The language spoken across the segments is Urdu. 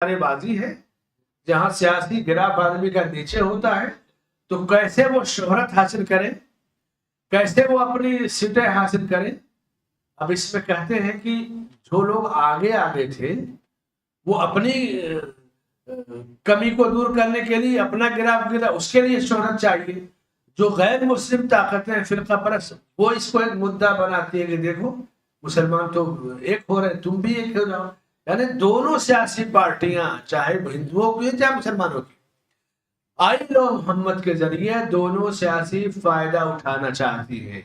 نعرے بازی ہے. جہاں سیاسی گراف آدمی کا نیچے ہوتا ہے تو کیسے وہ شہرت حاصل کرے, کیسے وہ اپنی سیٹیں حاصل کرے. اب اس میں کہتے ہیں کہ جو لوگ آگے تھے وہ اپنی کمی کو دور کرنے کے لیے اپنا گراف گرا, اس کے لیے شہرت چاہیے. جو غیر مسلم طاقتیں فرقہ پرست وہ اس کو ایک مدعا بناتی ہے کہ دیکھو مسلمان تو ایک ہو رہے, تم بھی ایک ہو جاؤ. یعنی دونوں سیاسی پارٹیاں چاہے ہندوؤں کی چاہے مسلمانوں کی آئین محمد کے ذریعے دونوں سیاسی فائدہ اٹھانا چاہتی ہے.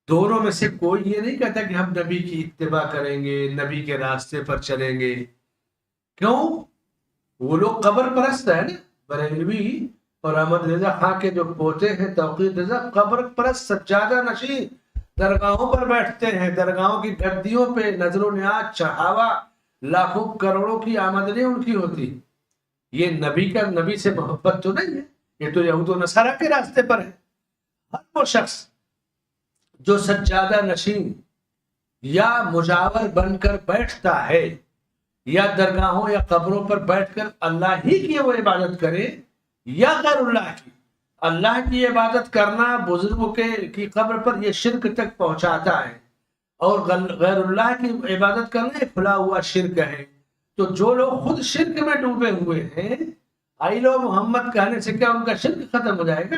دونوں میں سے کوئی یہ نہیں کہتا کہ ہم نبی کی اتباع کریں گے, نبی کے راستے پر چلیں گے. کیوں؟ وہ لوگ قبر پرست ہے نا. بریلوی اور احمد رضا خان کے جو پوتے ہیں توقیر رضا قبر پرست سجادہ نشین, درگاہوں پر بیٹھتے ہیں, درگاہوں کی گدیوں پہ نظر و نیاز چڑھاوا لاکھوں کروڑوں کی آمدنی ان کی ہوتی. یہ نبی سے محبت تو نہیں ہے, یہ تو یہود و نصارہ کے راستے پر ہے. ہر وہ شخص جو سجادہ نشین یا مجاور بن کر بیٹھتا ہے یا درگاہوں یا قبروں پر بیٹھ کر اللہ ہی کی وہ عبادت کرے یا غیر اللہ کی, اللہ کی عبادت کرنا بزرگوں کی قبر پر یہ شرک تک پہنچاتا ہے, اور غیر اللہ کی عبادت کرنا ایک کھلا ہوا شرک ہے. تو جو لوگ خود شرک میں ڈوبے ہوئے ہیں, آئین محمد کہنے سے کیا ان کا شرک ختم ہو جائے گا؟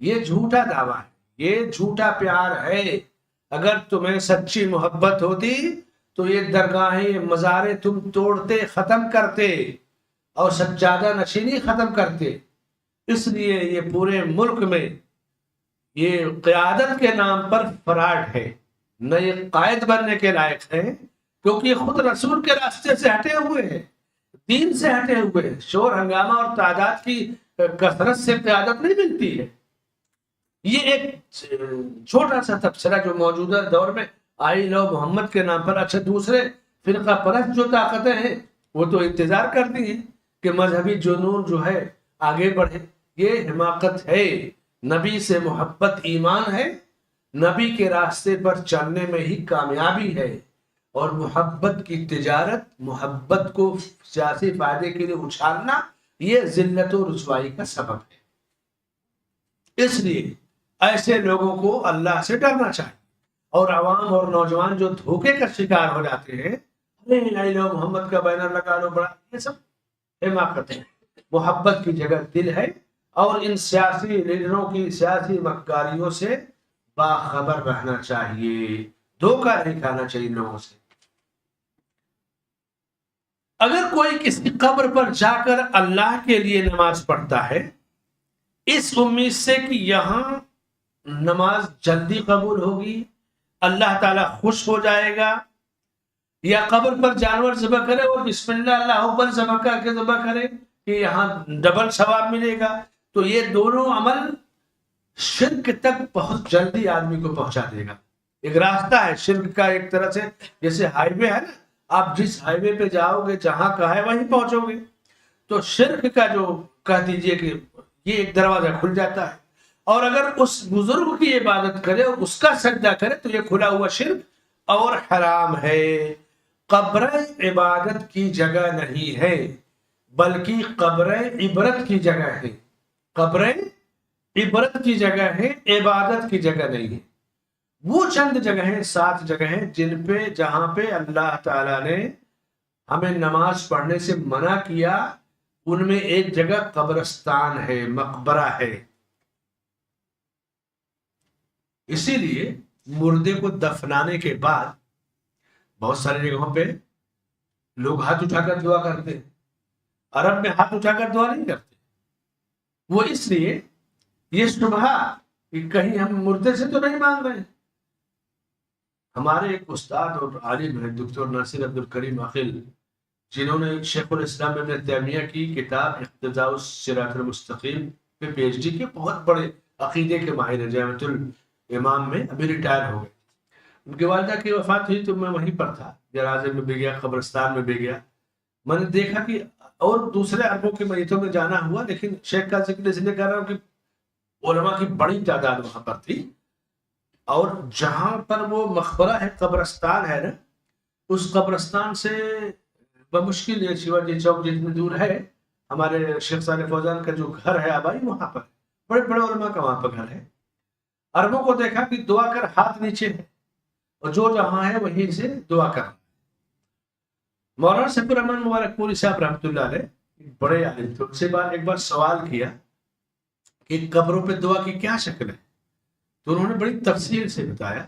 یہ جھوٹا دعویٰ ہے, یہ جھوٹا پیار ہے. اگر تمہیں سچی محبت ہوتی تو یہ درگاہیں مزاریں تم توڑتے ختم کرتے اور سجادہ نشینی ختم کرتے. اس لیے یہ پورے ملک میں یہ قیادت کے نام پر فراڈ ہے, نہ یہ قائد بننے کے لائق ہے, کیونکہ یہ خود رسول کے راستے سے ہٹے ہوئے ہیں, دین سے ہٹے ہوئے ہیں. شور ہنگامہ اور تعداد کی کثرت سے قیادت نہیں ملتی ہے. یہ ایک چھوٹا سا تبصرہ جو موجودہ دور میں آئین محمد کے نام پر. اچھا, دوسرے فرقہ پرست جو طاقتیں ہیں وہ تو انتظار کرتی ہیں کہ مذہبی جنون جو ہے آگے بڑھے. یہ حماقت ہے. نبی سے محبت ایمان ہے, نبی کے راستے پر چلنے میں ہی کامیابی ہے, اور محبت کی تجارت, محبت کو سیاسی فائدے کے لیے اچھالنا یہ ذلت و رسوائی کا سبب ہے. اس لیے ایسے لوگوں کو اللہ سے ڈرنا چاہیے. اور عوام اور نوجوان جو دھوکے کا شکار ہو جاتے ہیں, محمد کا بینر لگا لو بڑا, یہ سب حماقت ہے. محبت کی جگہ دل ہے, اور ان سیاسی لیڈروں کی سیاسی مکاریوں سے باخبر رہنا چاہیے, دھوکہ نہیں کھانا چاہیے لوگوں سے. اگر کوئی کسی قبر پر جا کر اللہ کے لیے نماز پڑھتا ہے اس امید سے کہ یہاں نماز جلدی قبول ہوگی, اللہ تعالیٰ خوش ہو جائے گا, یا قبر پر جانور ذبح کرے اور بسم اللہ اللہ اکبر ذبح کرے کہ یہاں ڈبل ثواب ملے گا, تو یہ دونوں عمل شرک تک بہت جلدی آدمی کو پہنچا دے گا. ایک راستہ ہے شرک کا, ایک طرح سے جیسے ہائی وے ہے نا, آپ جس ہائی وے پہ جاؤ گے جہاں کا ہے وہیں پہنچو گے. تو شرک کا جو کہہ دیجئے کہ یہ ایک دروازہ کھل جاتا ہے, اور اگر اس بزرگ کی عبادت کرے اور اس کا سجدہ کرے تو یہ کھلا ہوا شرک اور حرام ہے. قبریں عبادت کی جگہ نہیں ہے, بلکہ قبریں عبرت کی جگہ ہے. قبریں عبرت کی جگہ ہے, عبادت کی جگہ نہیں ہے. وہ چند جگہیں, 7 جگہیں جہاں پہ اللہ تعالیٰ نے ہمیں نماز پڑھنے سے منع کیا, ان میں ایک جگہ قبرستان ہے, مقبرہ ہے. اسی لیے مردے کو دفنانے کے بعد بہت ساری جگہوں پہ لوگ ہاتھ اٹھا کر دعا کرتے ہیں. عرب میں ہاتھ اٹھا کر دعا نہیں کرتے. وہ اس لیے یہ شبہ کہ کہیں ہم مردے سے تو نہیں مانگ رہے. ہمارے ایک استاد اور عالم ہیں ڈاکٹر ناصر عبد الکریم عاقل, جنہوں نے شیخ الاسلام ابن تیمیہ کی کتاب اقتداء الصراط المستقیم پہ پی ایچ ڈی کے بہت بڑے عقیدے کے ماہر ہیں, جامعۃ الامام میں, ابھی ریٹائر ہو گئے. ان کی والدہ کی وفات ہوئی تو میں وہیں پر تھا, جنازے میں بھی گیا, قبرستان میں بھی گیا. میں نے دیکھا کہ اور دوسرے عربوں کے میتوں میں جانا ہوا, لیکن شیخ کا ذکر اس لیے کر رہا ہوں کہ علماء کی بڑی تعداد وہاں پر تھی. اور جہاں پر وہ مقبرہ ہے, قبرستان ہے نا, اس قبرستان سے بمشکل یہ شیواجی چوک جتنی دور ہے ہمارے شیخ صالح فوزان کا جو گھر ہے آبائی وہاں پر بڑے بڑے علماء کا وہاں پر گھر ہے. عربوں کو دیکھا کہ دعا کر ہاتھ نیچے ہے اور جو جہاں ہے وہیں سے دعا کر. مولانا سیف الرحمن مبارک پوری صاحب رحمۃ اللہ علیہ بڑے عالم تھے. ان سے ایک بار سوال کیا کہ قبروں پہ دعا کی کیا شکل ہے, تو انہوں نے بڑی تفصیل سے بتایا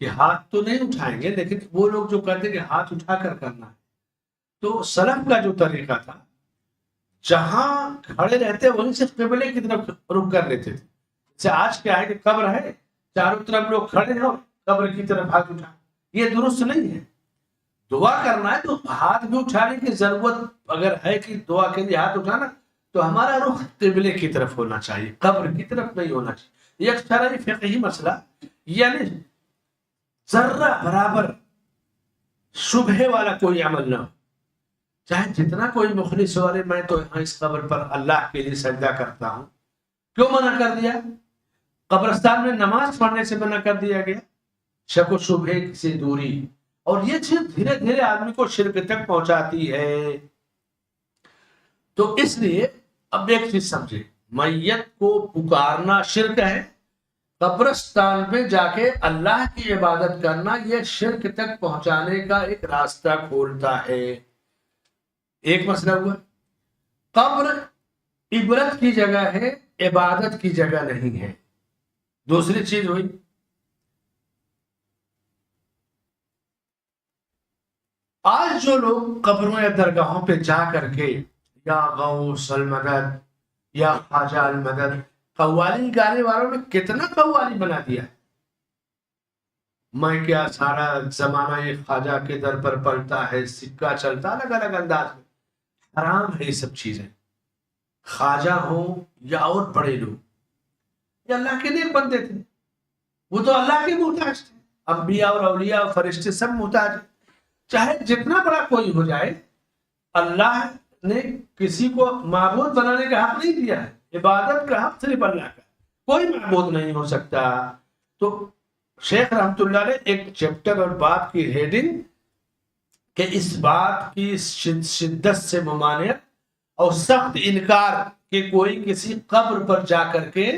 کہ ہاتھ تو نہیں اٹھائیں گے, لیکن وہ لوگ جو کہتے ہیں کہ ہاتھ اٹھا کر کرنا ہے, تو سلف کا جو طریقہ تھا جہاں کھڑے رہتے وہیں سے قبلے کی طرف رخ کر لیتے تھے. جیسے آج کیا ہے کہ قبر ہے چاروں طرف لوگ کھڑے ہیں اور قبر کی طرف ہاتھ اٹھا, یہ درست نہیں ہے. دعا کرنا ہے تو ہاتھ بھی اٹھانے کی ضرورت اگر ہے کہ دعا کے لیے ہاتھ اٹھانا, تو ہمارا رخ قبلے کی طرف ہونا چاہیے, قبر کی طرف نہیں ہونا چاہیے. یہ ایک طرح فقہی مسئلہ, یعنی ذرہ برابر شبہے والا کوئی عمل نہ ہو, چاہے جتنا کوئی مخلص ہو, ارے میں تو یہاں اس قبر پر اللہ کے لیے سجدہ کرتا ہوں. کیوں منع کر دیا؟ قبرستان میں نماز پڑھنے سے منع کر دیا گیا, شک و شبہے سے دوری, اور یہ چیز دھیرے دھیرے آدمی کو شرک تک پہنچاتی ہے. تو اس لیے اب ایک چیز سمجھے, میت کو پکارنا شرک ہے, قبرستان میں جا کے اللہ کی عبادت کرنا یہ شرک تک پہنچانے کا ایک راستہ کھولتا ہے. ایک مسئلہ ہوا. قبر عبرت کی جگہ ہے, عبادت کی جگہ نہیں ہے. دوسری چیز ہوئی آج جو لوگ قبروں یا درگاہوں پہ جا کر کے یا غوث المدد یا خواجہ المدد, قوالی گانے والوں نے کتنا قوالی بنا دیا. میں کیا سارا زمانہ یہ خواجہ کے در پر پلتا ہے, سکہ چلتا, الگ الگ انداز میں. حرام ہے یہ سب چیزیں. خواجہ ہوں یا اور بڑے لوگ, یہ اللہ کے نیک بندے تھے, وہ تو اللہ کے محتاج تھے. انبیاء اور اولیاء اور فرشتے سب محتاج ہیں. چاہے جتنا بڑا کوئی ہو جائے, اللہ نے کسی کو معبود بنانے کا حق نہیں دیا ہے. عبادت کا حق صرف اللہ کا, کوئی معبود نہیں ہو سکتا. تو شیخ رحمت اللہ علیہ ایک چیپٹر اور بات کی ہیڈنگ کہ اس بات کی شدت سے ممانعت اور سخت انکار کہ کوئی کسی قبر پر جا کر کے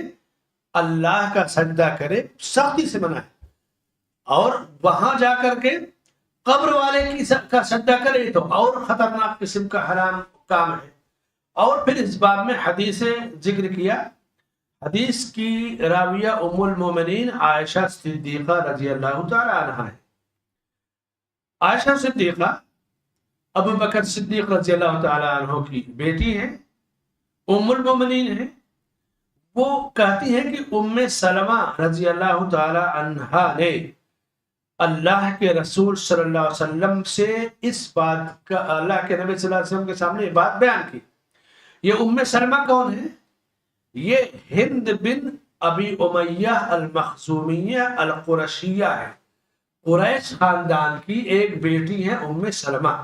اللہ کا سجدہ کرے, سختی سے منع ہے. اور وہاں جا کر کے قبر والے کا سجدہ کرے تو اور خطرناک قسم کا حرام کام ہے. اور پھر اس باب میں حدیث ذکر کیا. حدیث کی راویہ ام المومنین عائشہ صدیقہ رضی اللہ تعالی عنہا ہے. عائشہ صدیقہ ابو بکر صدیق رضی اللہ تعالی عنہ کی بیٹی ہیں, ام المومنین ہیں. وہ کہتی ہیں کہ ام سلمہ رضی اللہ تعالی عنہا نے اللہ کے رسول صلی اللہ علیہ وسلم سے اس بات کا, اللہ کے نبی صلی اللہ علیہ وسلم کے سامنے یہ بات بیان کی. یہ ام سلمہ کون ہے؟ یہ ہند بن ابی امیہ المخزومیہ القرشیہ ہے. قریش خاندان کی ایک بیٹی ہے ام سلمہ.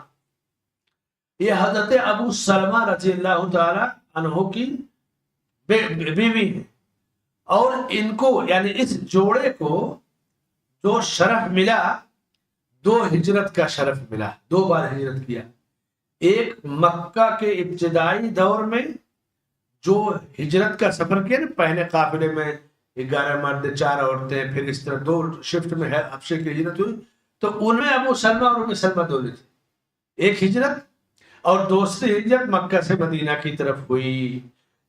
یہ حضرت ابو سلمہ رضی اللہ تعالی عنہ کی بیوی ہے. اور ان کو یعنی اس جوڑے کو جو شرف ملا, 2 ہجرت کا شرف ملا, 2 بار ہجرت کیا. ایک مکہ کے ابتدائی دور میں جو ہجرت کا سفر کیا نا, پہلے قافلے میں 11 مرد 4 عورتیں, پھر اس طرح 2 شفٹ میں حبشے کی ہجرت ہوئی, تو ان میں ابو سلمہ اور ام سلمہ دونوں تھے. ایک ہجرت اور دوسری ہجرت مکہ سے مدینہ کی طرف ہوئی,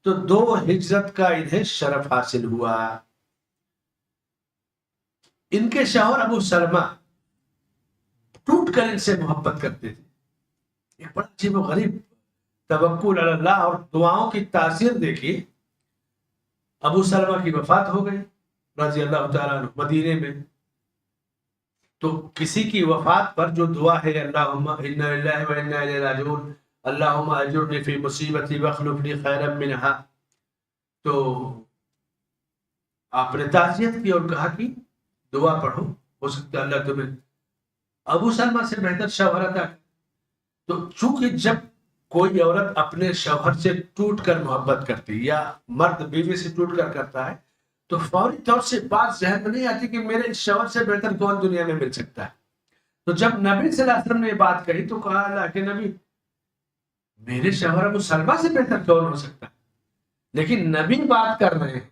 تو 2 ہجرت کا انہیں شرف حاصل ہوا. ان کے شوہر ابو سلمہ ٹوٹ کر ان سے محبت کرتے تھے. ایک بڑا عجیب و غریب توکل علی اللہ اور دعاؤں کی تاثیر دیکھی. ابو سلمہ کی وفات ہو گئی رضی اللہ تعالیٰ عنہ مدینے میں. تو کسی کی وفات پر جو دعا ہے, اللہم انا للہ و انا الیہ راجعون, اللہم اجرنی فی مصیبتی واخلف لی خیرا منہا, تو آپ نے تعزیت کی اور کہا کہ دعا پڑھو, ہو سکتا ہے اللہ تمہیں. ابو سلمہ سے بہتر شوہر تھا. تو چونکہ جب کوئی عورت اپنے شوہر سے ٹوٹ کر محبت کرتی یا مرد بیوی سے ٹوٹ کر کرتا ہے, تو فوری طور سے بات ذہن میں نہیں آتی کہ میرے اس شوہر سے بہتر کون دنیا میں مل سکتا ہے. تو جب نبی صلی اللہ علیہ وسلم نے یہ بات کہی تو کہا اللہ کے نبی میرے شوہر ابو سلمہ سے بہتر کون ہو سکتا؟ لیکن نبی بات کر رہے ہیں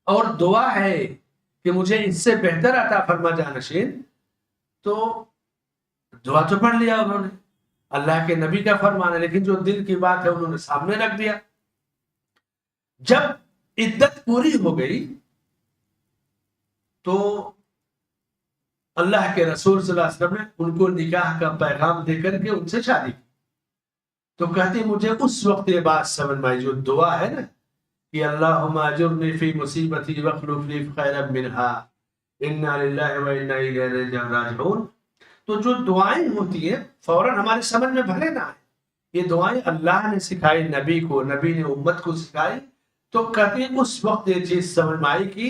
اور دعا ہے کہ مجھے اس سے بہتر عطا فرما جانشین، تو دعا تو پڑھ لیا انہوں نے، اللہ کے نبی کا فرمان ہے، لیکن جو دل کی بات ہے انہوں نے سامنے رکھ دیا۔ جب عدت پوری ہو گئی تو اللہ کے رسول صلی اللہ علیہ وسلم نے ان کو نکاح کا پیغام دے کر کے ان سے شادی کی۔ تو کہتے مجھے اس وقت یہ بات سمجھ میں آئی، جو دعا ہے نا کہ اللہم اجرنی فی مصیبتی واخلف لی خیرا منہا انا للہ و انا الیہ راجعون، تو جو دعائیں ہوتی ہیں فوراً ہمارے سمجھ میں بھلے نہ آئے، یہ دعائیں اللہ نے سکھائی نبی کو، نبی نے امت کو سکھائی، تو کہتے ہیں اس وقت یہ چیز سمجھ میں آئی کہ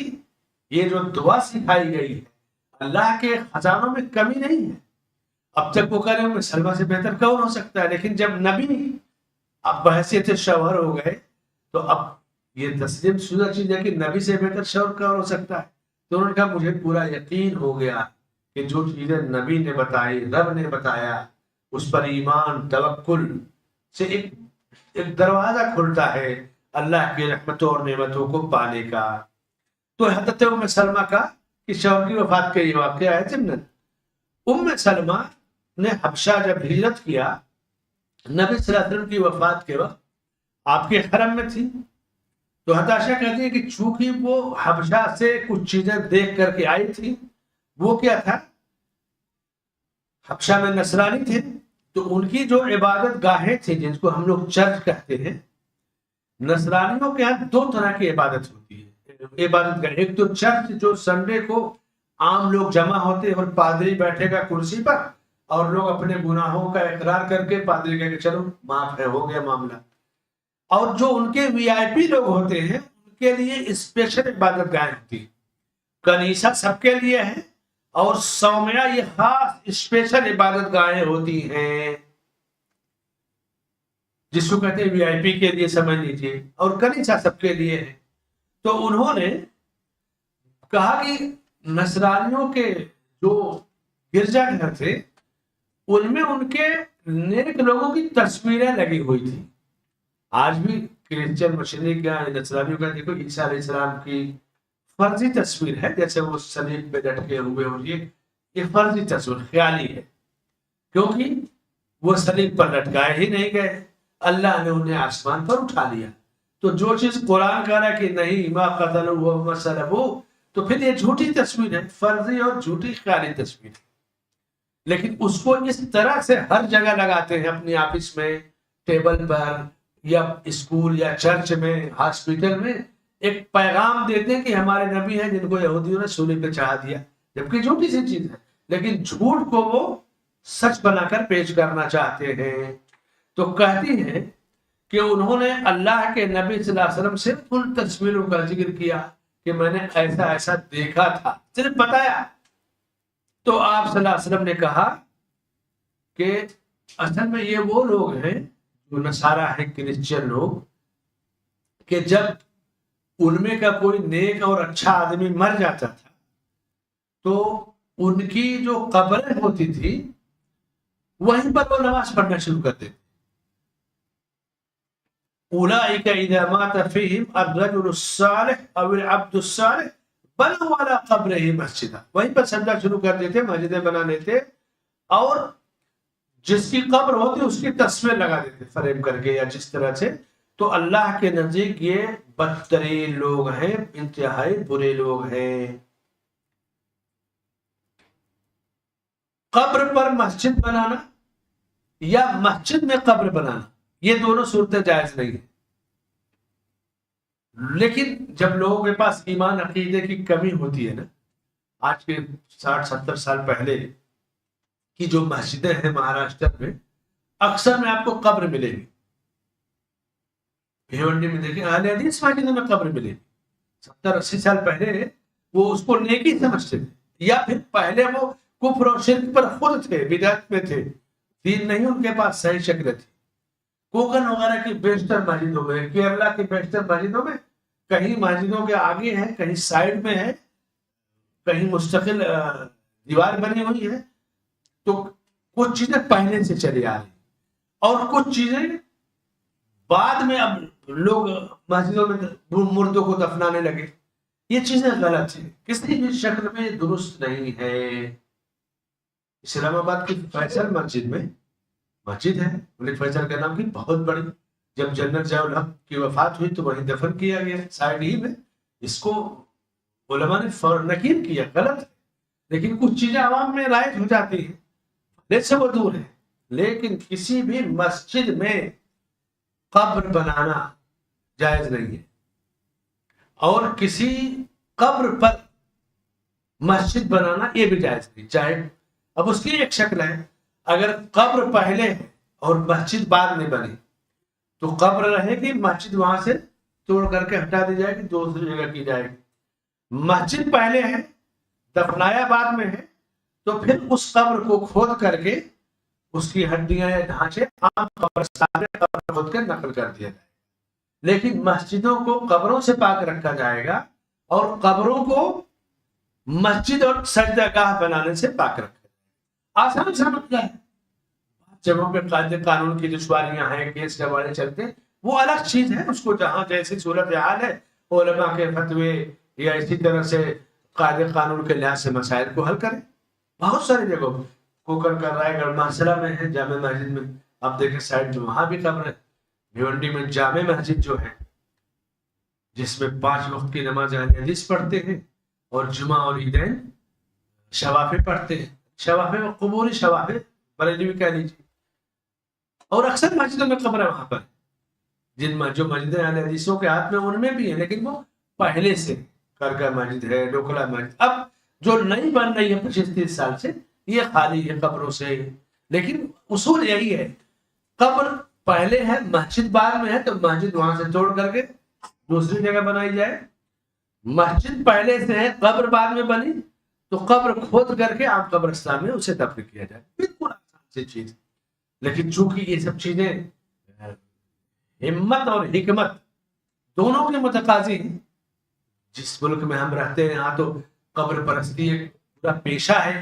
یہ جو دعا سکھائی گئی ہے اللہ کے خزانوں میں کمی نہیں ہے۔ اب تک وہ کہہ رہے ہیں سلمہ سے بہتر کون ہو سکتا ہے، لیکن جب نبی اب بحیثیت شوہر ہو گئے تو اب یہ تسلیم شدہ چیز ہے کہ نبی سے بہتر شوہر کون ہو سکتا ہے۔ تو انہوں نے کہا مجھے پورا یقین ہو گیا کہ جو چیزیں نبی نے بتائی، رب نے بتایا، اس پر ایمان توکل سے ایک دروازہ کھلتا ہے اللہ کی رحمتوں اور نعمتوں کو پانے کا۔ تو حضرت ام سلمہ کا کہ شوہر کی وفات کا یہ واقعہ ہے ضمن ام سلمہ نے حبشہ جب ہجرت کیا، نبی صلی اللہ علیہ وسلم کی وفات کے وقت آپ کے حرم میں تھی، تو عائشہ کہتی ہے کہ چونکہ وہ حبشہ سے کچھ چیزیں دیکھ کر کے آئی تھی، وہ کیا تھا، حبشہ میں نصرانی تھے، تو ان کی جو عبادت گاہیں تھیں جن کو ہم لوگ چرچ کہتے ہیں، نصرانیوں کے ہاں دو طرح کی عبادت ہوتی ہے عبادت گاہ، ایک تو چرچ جو سنڈے کو عام لوگ جمع ہوتے اور پادری بیٹھے گا کرسی پر اور لوگ اپنے گناہوں کا اقرار کر کے پادری کہہ کے چلو معاف ہے، ہو گیا معاملہ۔ اور جو ان کے وی آئی پی لوگ ہوتے ہیں ان کے لیے اسپیشل عبادت گاہیں ہوتی، کنیسہ سب کے لیے ہے اور سومیہ یہ خاص اسپیشل عبادت گاہیں ہوتی ہیں جس کو کہتے ہیں وی آئی پی کے لیے سمجھ لیجیے، اور کنیسہ سب کے لیے ہے۔ تو انہوں نے کہا کہ نصرانیوں کے جو گرجا گھر تھے ان میں ان کے نیک لوگوں کی تصویریں لگی ہوئی تھی۔ آج بھی کرسچن مشرق کا نصرانیوں کا دیکھو عیسیٰ علیہ السلام کی فرضی تصویر ہے، جیسے وہ صلیب پہ لٹکے ہوئے، اور یہ فرضی تصویر خیالی ہے، کیونکہ وہ صلیب پر لٹکائے ہی نہیں گئے، اللہ نے انہیں آسمان پر اٹھا لیا۔ تو جو چیز قرآن کہہ رہا ہے کہ نہیں ما قتلوہ وما صلبوہ، تو پھر یہ جھوٹی تصویر ہے، فرضی اور جھوٹی خیالی تصویر ہے۔ لیکن اس کو اس طرح سے ہر جگہ لگاتے ہیں، اپنی آفس میں، ٹیبل پر، یا اسکول یا چرچ میں، ہاسپٹل میں، ایک پیغام دیتے ہیں کہ ہمارے نبی ہیں جن کو یہودیوں نے سولی پہ چڑھا دیا، جبکہ جھوٹی سی چیز ہے، لیکن جھوٹ کو وہ سچ بنا کر پیش کرنا چاہتے ہیں۔ تو کہتی ہیں کہ انہوں نے اللہ کے نبی صلی اللہ علیہ وسلم سے ان تصویروں کا ذکر کیا کہ میں نے ایسا ایسا دیکھا تھا، صرف بتایا۔ تو آپ صلی اللہ علیہ وسلم نے کہا کہ اصل میں یہ وہ لوگ ہیں جو نصارہ ہیں، کرسچن لوگ، کہ جب ان میں کا کوئی نیک اور اچھا آدمی مر جاتا تھا تو ان کی جو قبریں ہوتی تھی وہیں پر وہ نماز پڑھنا شروع کرتے تھے۔ اولئک اذا مات فیہم الرجل الصالح او العبد الصالح بنوا علی قبرہ مسجدا، وہیں پر سجدہ شروع کر دیتے، مسجدیں بنا لیتے، اور جس کی قبر ہوتی اس کی تصویر لگا دیتے فریم کر کے یا جس طرح سے۔ تو اللہ کے نزدیک یہ بدترین لوگ ہیں، انتہائی برے لوگ ہیں۔ قبر پر مسجد بنانا یا مسجد میں قبر بنانا، یہ دونوں صورتیں جائز نہیں ہیں۔ لیکن جب لوگوں کے پاس ایمان عقیدے کی کمی ہوتی ہے نا، آج کے 60-70 سال پہلے کی جو مسجدیں ہیں مہاراشٹر میں، اکثر میں آپ کو قبر ملے گی، بھیونڈی میں دیکھیں اہل حدیث مسجدوں میں قبر ملے گی۔ 70-80 سال پہلے وہ اس کو نیکی سمجھتے تھے، یا پھر پہلے وہ کفر اور شرک پر خود تھے، بدعت میں تھے، دین نہیں ان کے پاس صحیح شکل تھی۔ کوکن وغیرہ کی بیشتر مسجدوں میں، کیرلا کی بیشتر مسجدوں میں کہیں مسجدوں کے آگے ہیں، کہیں سائڈ میں ہے، کہیں مستقل دیوار بنی ہوئی ہے، تو کچھ چیزیں پہلے سے چلی آ رہی اور کچھ چیزیں بعد میں اب لوگ مسجدوں میں مردوں کو دفنانے لگے. یہ چیزیں غلط ہیں, کسی بھی شکل میں درست نہیں ہے. اسلام آباد کی فیصل مسجد میں مسجد ہے, ملک فیصل کا نام کی, بہت بڑی. جب جنرل ضیاء الحق کی وفات ہوئی تو وہیں دفن کیا گیا سائڈ ہی میں. اس کو علماء نے نکیر کیا, غلط ہے, لیکن کچھ چیزیں عوام میں رائج ہو جاتی ہیں, سے وہ دور ہے. لیکن کسی بھی مسجد میں قبر بنانا جائز نہیں ہے, اور کسی قبر پر مسجد بنانا یہ بھی جائز نہیں. چاہے اب اس کی ایک شکل ہے, اگر قبر پہلے ہے اور مسجد بعد میں بنی تو قبر رہے گی, مسجد وہاں سے توڑ کر کے ہٹا دی جائے گی, دوسری جگہ کی جائے گی. مسجد پہلے ہے, دفنایا بعد میں ہے, تو پھر اس قبر کو کھود کر کے اس کی ہڈیاں یا ڈھانچے عام قبرستان میں قبر کھود کے نقل کر دیا جائے. لیکن مسجدوں کو قبروں سے پاک رکھا جائے گا اور قبروں کو مسجد اور سجدہ گاہ بنانے سے پاک رکھا جائے گا. آسان سا مسئلہ ہے. جگہوں پہ قاعدے قانون کی دشواریاں ہیں, کیس جوارے چلتے, وہ الگ چیز ہے. اس کو جہاں جیسی صورت حال ہے علماء کے فتوے یا اسی طرح سے قاعدے قانون کے لحاظ سے مسائل کو حل کریں. بہت ساری جگہوں کوکر کا رائے گڑھ محصلہ میں ہے, جامع مسجد میں آپ دیکھیں سائڈ میں وہاں بھی قبر ہے. بھیونڈی میں جامع مسجد جو ہے جس میں 5 وقت کی نماز اہل حدیث پڑھتے ہیں اور جمعہ اور عیدین شوافے پڑھتے ہیں. شوافے قبوری شوافے بریلوی کہہ لیجیے. اور اکثر مسجدوں میں قبر ہے وہاں پر, جو مسجدیں اہل حدیثوں کے ہاتھ میں ان میں بھی ہیں, لیکن وہ پہلے سے کرگا مسجد ہے, ڈوکلا مسجد. اب جو نئی بن رہی ہے 25-30 سال سے, یہ خالی ہے قبروں سے. لیکن اصول یہی ہے, قبر پہلے ہے مسجد بعد میں ہے تو مسجد وہاں سے توڑ کر کے دوسری جگہ بنائی جائے. مسجد پہلے سے ہے, قبر بعد میں بنی تو قبر کھود کر کے عام قبرستان میں اسے دفن کیا جائے. بالکل آسان سی چیز. لیکن چونکہ یہ سب چیزیں ہمت اور حکمت دونوں کے متقاضی ہیں. جس ملک میں ہم رہتے ہیں یہاں تو قبر پرستی ایک پورا پیشہ ہے,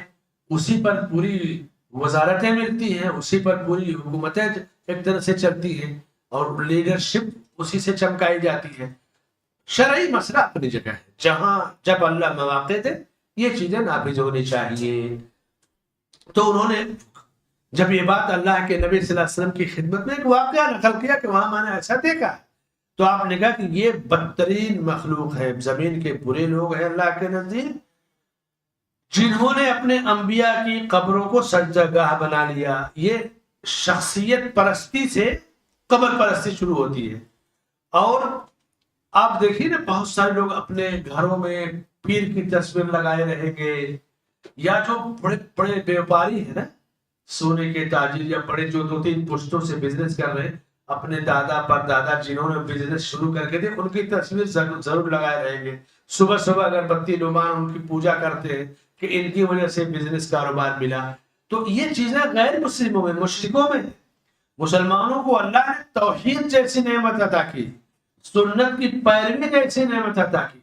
اسی پر پوری وزارتیں ملتی ہیں, اسی پر پوری حکومتیں ایک طرح سے چلتی ہیں, اور لیڈرشپ اسی سے چمکائی جاتی ہے. شرعی مسئلہ اپنی جگہ ہے, جہاں جب اللہ مواقع دے یہ چیزیں نافذ ہونی چاہیے. تو انہوں نے جب یہ بات اللہ کے نبی صلی اللہ علیہ وسلم کی خدمت میں ایک واقعہ نقل کیا کہ وہاں میں نے ایسا دیکھا, تو آپ نے کہا کہ یہ بدترین مخلوق ہے, زمین کے برے لوگ ہیں اللہ کے نزدیک, جنہوں نے اپنے انبیاء کی قبروں کو سجدہ گاہ بنا لیا. یہ شخصیت پرستی سے قبر پرستی شروع ہوتی ہے. اور آپ دیکھیے نا, بہت سارے لوگ اپنے گھروں میں پیر کی تصویر لگائے رہیں گے, یا جو بڑے بڑے بیوپاری ہیں نا, سونے کے تاجر یا بڑے جو 2-3 پشتوں سے بزنس کر رہے ہیں, اپنے دادا پر دادا جنہوں نے بزنس شروع کر کے دے ان کی تصویر ضرور لگائے رہیں گے. صبح صبح اگربتی نعمان ان کی پوجا کرتے ہیں کہ ان کی وجہ سے بزنس کاروبار ملا. تو یہ چیزیں غیر مسلموں میں, مشرکوں میں. مسلمانوں کو اللہ نے توحید جیسی نعمت عطا کی, سنت کی پیروی جیسی نعمت عطا کی.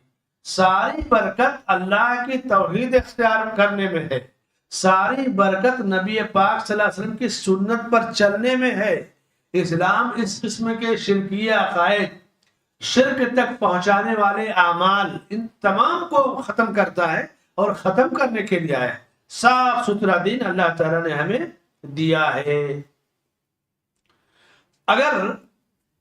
ساری برکت اللہ کی توحید اختیار کرنے میں ہے, ساری برکت نبی پاک صلی اللہ علیہ وسلم کی سنت پر چلنے میں ہے. اسلام اس قسم کے شرکیہ عقائد, شرک تک پہنچانے والے اعمال, ان تمام کو ختم کرتا ہے اور ختم کرنے کے لیے آیا. صاف ستھرا دین اللہ تعالیٰ نے ہمیں دیا ہے. اگر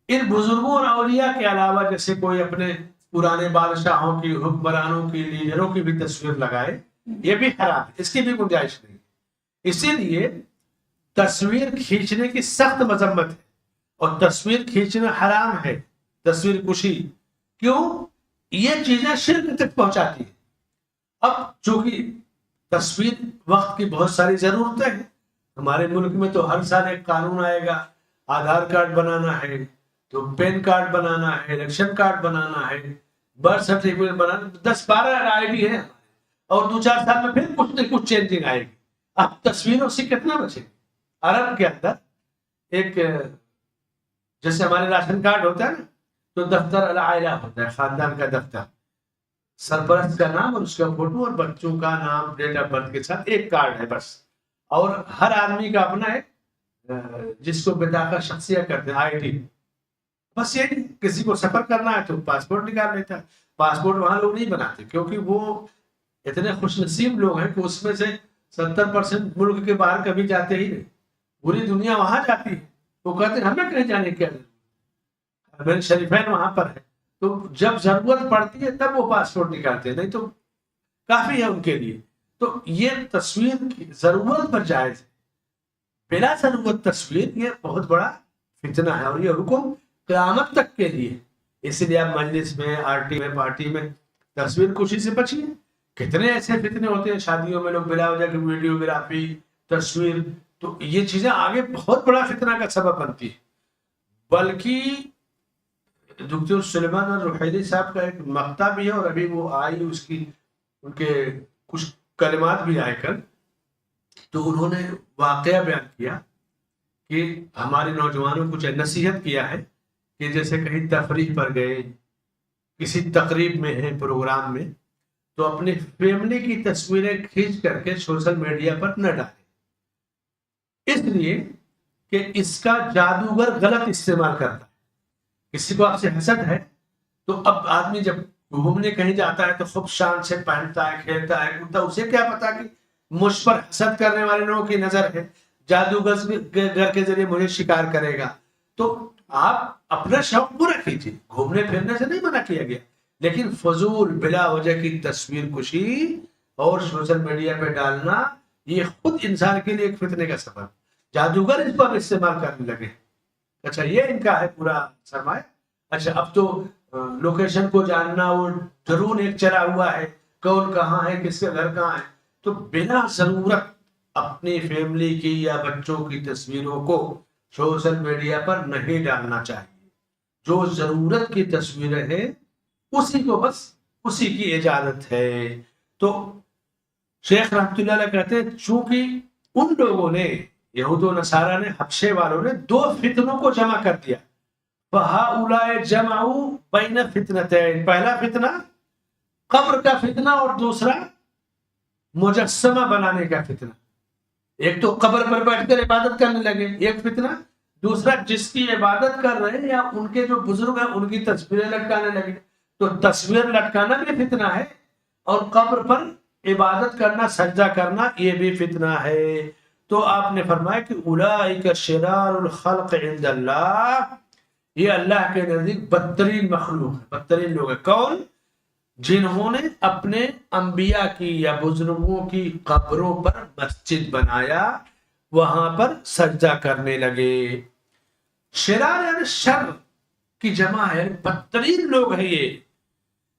ان بزرگوں اور اولیاء کے علاوہ جیسے کوئی اپنے پرانے بادشاہوں کی, حکمرانوں کی, لیڈروں کی بھی تصویر لگائے, یہ بھی حرام ہے, اس کی بھی گنجائش نہیں. اسی لیے تصویر کھینچنے کی سخت مذمت ہے, اور تصویر کھینچنا حرام ہے, تصویر کشی. کیوں؟ یہ چیزیں شرک تک پہنچاتی ہیں. اب چونکہ تصویر وقت کی بہت ساری ضرورتیں ہیں, ہمارے ملک میں تو ہر سال ایک قانون آئے گا, آدھار کارڈ بنانا ہے تو پین کارڈ بنانا ہے, الیکشن کارڈ بنانا ہے, birth certificate banana, 10-12 I D ہے, اور 2-4 سال میں پھر کچھ نہ کچھ چینجنگ آئے گی. اب تصویروں سے کتنا بچے. عرب کے اندر ایک جیسے ہمارے راشن کارڈ ہوتا ہے نا, تو دفتر العائلہ ہوتا ہے, خاندان کا دفتر, سرپرست کا نام اور اس کا فوٹو اور بچوں کا نام, ڈیٹ آف برتھ کے ساتھ ایک کارڈ ہے بس. اور ہر آدمی کا اپنا ہے جس کو بطاقہ شخصیہ کرتے ہیں آئی ڈی. بس یہ کسی کو سفر کرنا ہے تو پاسپورٹ نکال لیتا ہے. پاسپورٹ وہاں لوگ نہیں بناتے کیونکہ وہ اتنے خوش نصیب لوگ ہیں کہ اس میں سے 70% ملک کے باہر کبھی جاتے ہی نہیں. پوری دنیا وہاں جاتی ہے. وہ کہتے ہیں ہمیں کہیں جانے کی حرمین شریفین وہاں پر ہے. تو جب ضرورت پڑتی ہے تب وہ پاسپورٹ نکالتے ہیں, نہیں تو کافی ہے ان کے لیے. تو یہ تصویر کی ضرورت پر جائز ہے, بلا ضرورت تصویر یہ بہت بڑا فتنہ ہے اور یہ حکم قیامت تک کے لیے. اس لیے آپ مجلس میں آرٹی میں پارٹی میں تصویر کشی سے بچیے. کتنے ایسے فتنے ہوتے ہیں شادیوں میں لوگ بلا وجہ کی ویڈیوگرافی تصویر, تو یہ چیزیں آگے بہت بڑا فتنہ کا سبب بنتی ہے. بلکہ دکتور سلیمان الرحیلی صاحب کا ایک مقطع بھی ہے اور ابھی وہ آئی اس کی ان کے کچھ کلمات بھی آئے کل, تو انہوں نے واقعہ بیان کیا کہ ہمارے نوجوانوں کو نصیحت کیا ہے کہ جیسے کہیں تفریح پر گئے, کسی تقریب میں ہیں, پروگرام میں, تو اپنی فیملی کی تصویریں کھینچ کر کے سوشل میڈیا پر نہ ڈالیں, اس لیے کہ اس کا جادوگر غلط استعمال کرتا ہے. کسی کو آپ سے حسد ہے تو اب آدمی جب گھومنے کہیں جاتا ہے تو خوب شان سے پہنتا ہے, کھیلتا ہے, کودتا, اسے کیا پتا کہ مجھ پر حسد کرنے والے لوگوں کی نظر ہے, جادوگر کے ذریعے مجھے شکار کرے گا. تو آپ اپنا شوق پورا کیجیے, گھومنے پھرنے سے نہیں منع کیا گیا, لیکن فضول بلا وجہ کی تصویر کشی اور سوشل میڈیا پہ ڈالنا یہ خود انسان کے لیے ایک فتنے کا سبب. جادوگر اس کو اب استعمال کرنے لگے. اچھا یہ ان کا ہے پورا سرمایہ. اچھا اب تو لوکیشن کو جاننا, وہ ڈرون ایک چلا ہوا ہے, کون کہاں ہے, کس کے گھر کہاں ہے. تو بنا ضرورت اپنی فیملی کی یا بچوں کی تصویروں کو سوشل میڈیا پر نہیں ڈالنا چاہیے. جو ضرورت کی تصویریں ہیں اسی کو بس اسی کی اجازت ہے. تو شیخ رحمت اللہ علیہ کہتے ہیں چونکہ ان لوگوں نے, یہود و نصارہ نے, حبشے والوں نے دو فتنوں کو جمع کر دیا. فَهَؤُلَاءِ جَمَعُوا بَيْنَ فِتْنَتَيْنِ, پہلا فتنہ قبر کا فتنہ اور دوسرا مجسمہ بنانے کا فتنہ. ایک تو قبر پر بیٹھ کر عبادت کرنے لگے, ایک فتنہ. دوسرا جس کی عبادت کر رہے ہیں یا ان کے جو بزرگ ہیں ان کی تصویریں لٹکانے لگے. تو تصویر لٹکانا بھی فتنہ ہے اور قبر پر عبادت کرنا, سجدہ کرنا, یہ بھی فتنہ ہے. تو آپ نے فرمایا کہ اولئک شرار الخلق عند اللہ, یہ اللہ کے نزدیک بدترین مخلوق ہے, بدترین لوگ ہیں. کون؟ جنہوں نے اپنے انبیاء کی یا بزرگوں کی قبروں پر مسجد بنایا, وہاں پر سجدہ کرنے لگے. شرار یعنی شر کی جمع ہے, بدترین لوگ ہیں یہ,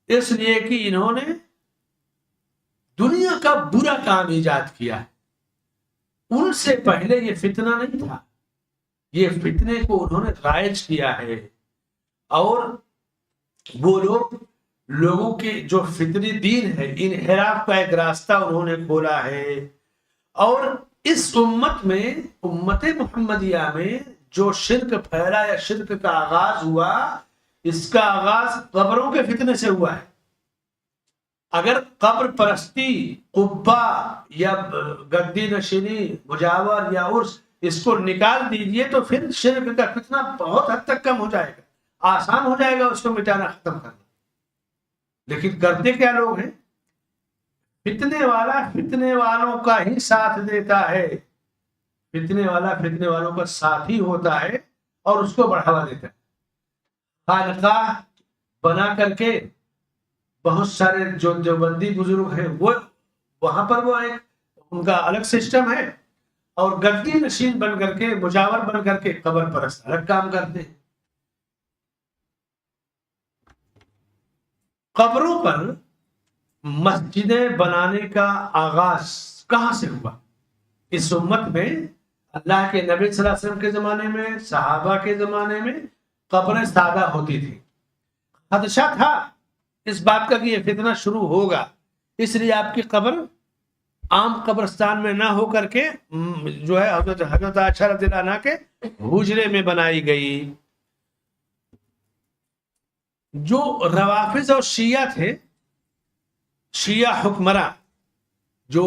اس لیے کہ انہوں نے دنیا کا برا کام ایجاد کیا ہے. ان سے پہلے یہ فتنہ نہیں تھا, یہ فتنے کو انہوں نے رائج کیا ہے. اور وہ لوگوں کے جو فطری دین ہے, انحراف کا ایک راستہ انہوں نے کھولا ہے. اور اس امت میں, امت محمدیہ میں جو شرک پھیلا یا شرک کا آغاز ہوا, اس کا آغاز قبروں کے فتنے سے ہوا ہے. اگر قبر پرستی, قبہ یا گدی نشینی, مجاور یا عرس, اس کو نکال دیجئے تو پھر شرک کا فتنہ بہت حد تک کم ہو جائے گا, آسان ہو جائے گا اس کو مٹانا, ختم کرنا. لیکن کرتے کیا لوگ ہیں, فتنے والا فتنے والوں کا ہی ساتھ دیتا ہے, فتنے والا فتنے والوں کا ساتھی ہوتا ہے اور اس کو بڑھاوا دیتا ہے. خانقاہ بنا کر کے بہت سارے جو دیوبندی بزرگ ہیں وہ وہاں پر وہ ایک ان کا الگ سسٹم ہے, اور گدی نشین بن کر کے, مجاور بن کر کے قبر پرست الگ کام کرتے ہیں. قبروں پر مسجدیں بنانے کا آغاز کہاں سے ہوا؟ اس امت میں اللہ کے نبی صلی اللہ علیہ وسلم کے زمانے میں, صحابہ کے زمانے میں قبریں سادہ ہوتی تھی. خدشہ تھا اس بات کا کہ یہ فتنہ شروع ہوگا, اس لیے آپ کی قبر عام قبرستان میں نہ ہو کر کے جو ہے حضرت عائشہ رضی اللہ عنہا کے حجرے میں بنائی گئی. جو روافض اور شیعہ تھے, شیعہ حکمراں جو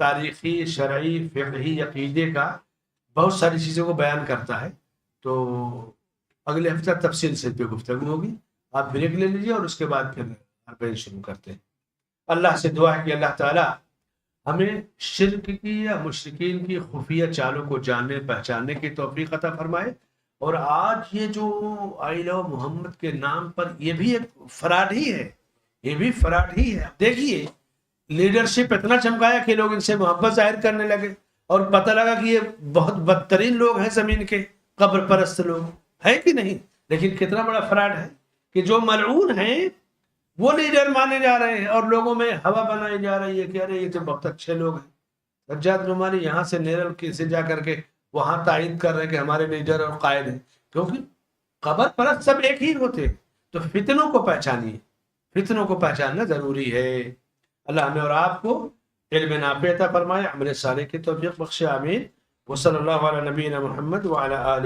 تاریخی، شرعی، فقہی، عقیدے کا بہت ساری چیزوں کو بیان کرتا ہے. تو اگلے ہفتہ تفصیل سے پہ گفتگو ہوگی. آپ بریک لے لیجیے اور اس کے بعد پھر آپ شروع کرتے ہیں. اللہ سے دعا ہے کہ اللہ تعالیٰ ہمیں شرک کی یا مشرکین کی خفیہ چالوں کو جاننے پہچاننے کی توفیق عطا فرمائے. اور آج یہ جو آئی لو محمد کے نام پر یہ بھی ایک فراڈ ہی ہے، یہ بھی فراڈ ہی ہے. دیکھیے لیڈرشپ اتنا چمکایا کہ لوگ ان سے محبت ظاہر کرنے لگے اور پتہ لگا کہ یہ بہت بدترین لوگ ہیں زمین کے، قبر پرست لوگ ہیں کہ نہیں. لیکن کتنا بڑا فراڈ ہے کہ جو ملعون ہیں وہ لیڈر مانے جا رہے ہیں اور لوگوں میں ہوا بنائی جا رہی ہے کہ ارے یہ تو بہت اچھے لوگ ہیں. سجاد نعمانی یہاں سے نیرل سے جا کر کے وہاں تائید کر رہے ہیں کہ ہمارے لیڈر اور قائد ہیں، کیونکہ قبر پرست سب ایک ہی ہوتے. تو فتنوں کو پہچانیے، فتنوں کو پہچاننا ضروری ہے. اللہ ہمیں اور آپ کو علم نافع عطا فرمائے، عمل صالح کی توفیق بخشے. آمین. وصلی اللہ علی نبینا محمد وعلی آلہ